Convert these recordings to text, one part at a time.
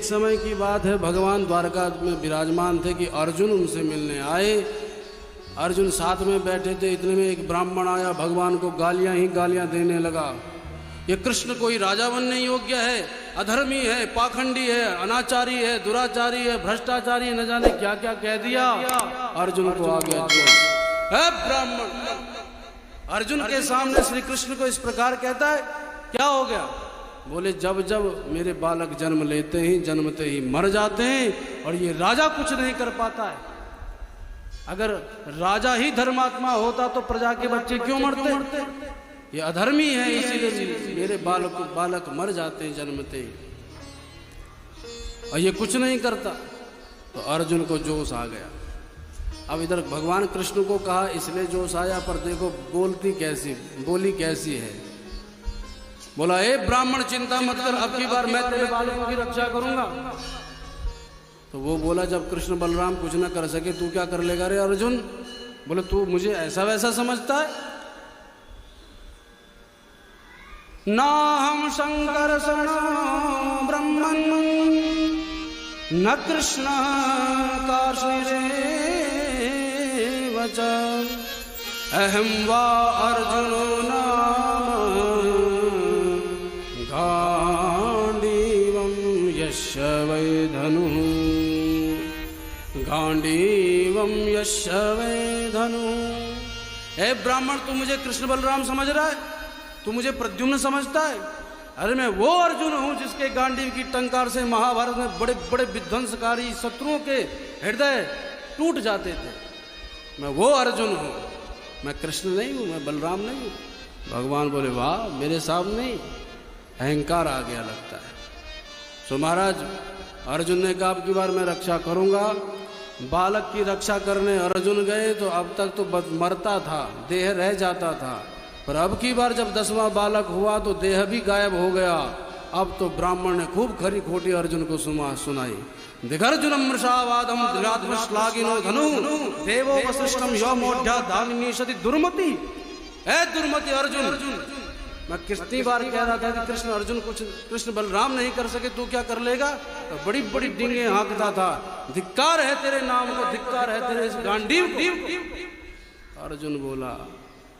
समय की बात है, भगवान द्वारका में विराजमान थे कि अर्जुन उनसे मिलने आए। अर्जुन साथ में बैठे थे, इतने में एक ब्राह्मण आया, भगवान को गालियां ही गालियां देने लगा। ये कृष्ण कोई राजा बनने योग्य है, अधर्मी है, पाखंडी है, अनाचारी है, दुराचारी है, भ्रष्टाचारी, न जाने क्या क्या कह दिया। अर्जुन को आ गया ब्राह्मण अर्जुन के सामने श्री कृष्ण को इस प्रकार कहता है, क्या हो गया? बोले जब जब मेरे बालक जन्म लेते ही जन्मते ही मर जाते हैं और ये राजा कुछ नहीं कर पाता है। अगर राजा ही धर्मात्मा होता तो प्रजा के बच्चे क्यों मरते? ये अधर्मी है, इसीलिए मेरे बालक मर जाते हैं जन्मते ही, और ये कुछ नहीं करता। तो अर्जुन को जोश आ गया। अब इधर भगवान कृष्ण को कहा इसलिए जोश आया, पर देखो बोली कैसी है। बोला, ए ब्राह्मण चिंता मत कर, अब की बार मैं तेरे बालकों की रक्षा करूंगा। तो वो बोला, जब कृष्ण बलराम कुछ ना कर सके तू क्या कर लेगा रे अर्जुन? बोले, तू मुझे ऐसा वैसा समझता है? ना हम शंकर सणो ब्रह्मन् न कृष्ण कार्षिरेव च अहं वा अर्जुनो नाम गांडीवं यस्य वै धनुः गांडीवं यस्य वै धनुः। ए ब्राह्मण, तू मुझे कृष्ण बलराम समझ रहा है? तू मुझे प्रद्युम्न समझता है? अरे मैं वो अर्जुन हूं जिसके गांडीव की टंकार से महाभारत में बड़े बड़े विध्वंसकारी शत्रुओं के हृदय टूट जाते थे। मैं वो अर्जुन हूं, मैं कृष्ण नहीं हूं, मैं बलराम नहीं हूं। भगवान बोले, वाह, मेरे सामने अहंकार आ गया लगता है। तो महाराज अर्जुन ने कहा, अब की बार मैं रक्षा करूंगा। बालक की रक्षा करने अर्जुन गए तो अब तक तो मरता था, देह रह जाता था, पर अब की बार जब 10वां बालक हुआ तो देह भी गायब हो गया। अब तो ब्राह्मण ने खूब खरी खोटी अर्जुन को सुनाई। दिगर्जुनम मृषावादम श्लाघिनो धनु देवो वसिष्ठम यो मोढ़ा दामिनी सती दुर्मति। ए दुर्मति अर्जुन, मैं कितनी बार कह रहा था कि कृष्ण बलराम नहीं कर सके, तू क्या कर लेगा? तो बड़ी बड़ी डींगे हाँकता था। धिक्कार है तेरे नाम को, धिक्कार है तेरे इस गांडीव को। अर्जुन बोला,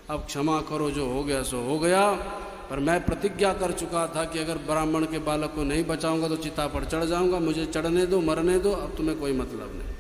अब क्षमा करो, जो हो गया सो हो गया, पर मैं प्रतिज्ञा कर चुका था कि अगर ब्राह्मण के बालक को नहीं बचाऊंगा तो चिता पर चढ़ जाऊंगा। मुझे चढ़ने दो, मरने दो, अब तुम्हें कोई मतलब नहीं।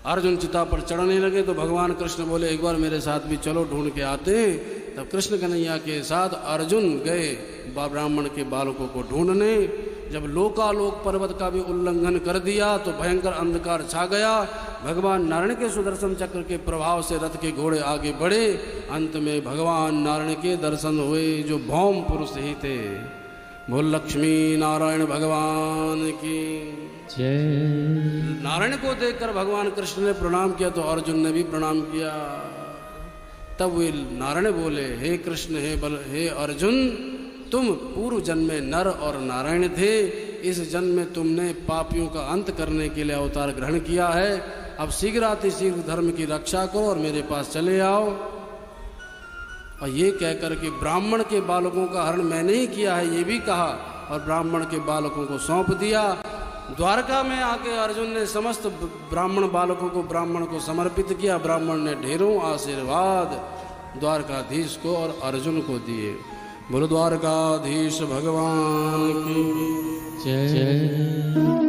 अर्जुन चिता पर चढ़ने लगे तो भगवान कृष्ण बोले, एक बार मेरे साथ भी चलो, ढूंढ के आते हैं। तब कृष्ण कन्हैया के साथ अर्जुन गए ब्राह्मण के बालकों को ढूंढने। जब लोकालोक पर्वत का भी उल्लंघन कर दिया तो भयंकर अंधकार छा गया। भगवान नारायण के सुदर्शन चक्र के प्रभाव से रथ के घोड़े आगे बढ़े। अंत में भगवान नारायण के दर्शन हुए, जो भौम पुरुष ही थे। बोल लक्ष्मी नारायण भगवान की जय। नारायण को देखकर भगवान कृष्ण ने प्रणाम किया तो अर्जुन ने भी प्रणाम किया। तब वे नारायण बोले, हे कृष्ण, हे अर्जुन, तुम पूर्व जन्म में नर और नारायण थे। इस जन्म में तुमने पापियों का अंत करने के लिए अवतार ग्रहण किया है। अब शीघ्रातिशीघ्र धर्म की रक्षा करो और मेरे पास चले आओ। और ये कहकर के ब्राह्मण के बालकों का हरण मैंने ही किया है, ये भी कहा, और ब्राह्मण के बालकों को सौंप दिया। द्वारका में आके अर्जुन ने समस्त ब्राह्मण बालकों को ब्राह्मण को समर्पित किया। ब्राह्मण ने ढेरों आशीर्वाद द्वारकाधीश को और अर्जुन को दिए। बोलो द्वारकाधीश भगवान की जय।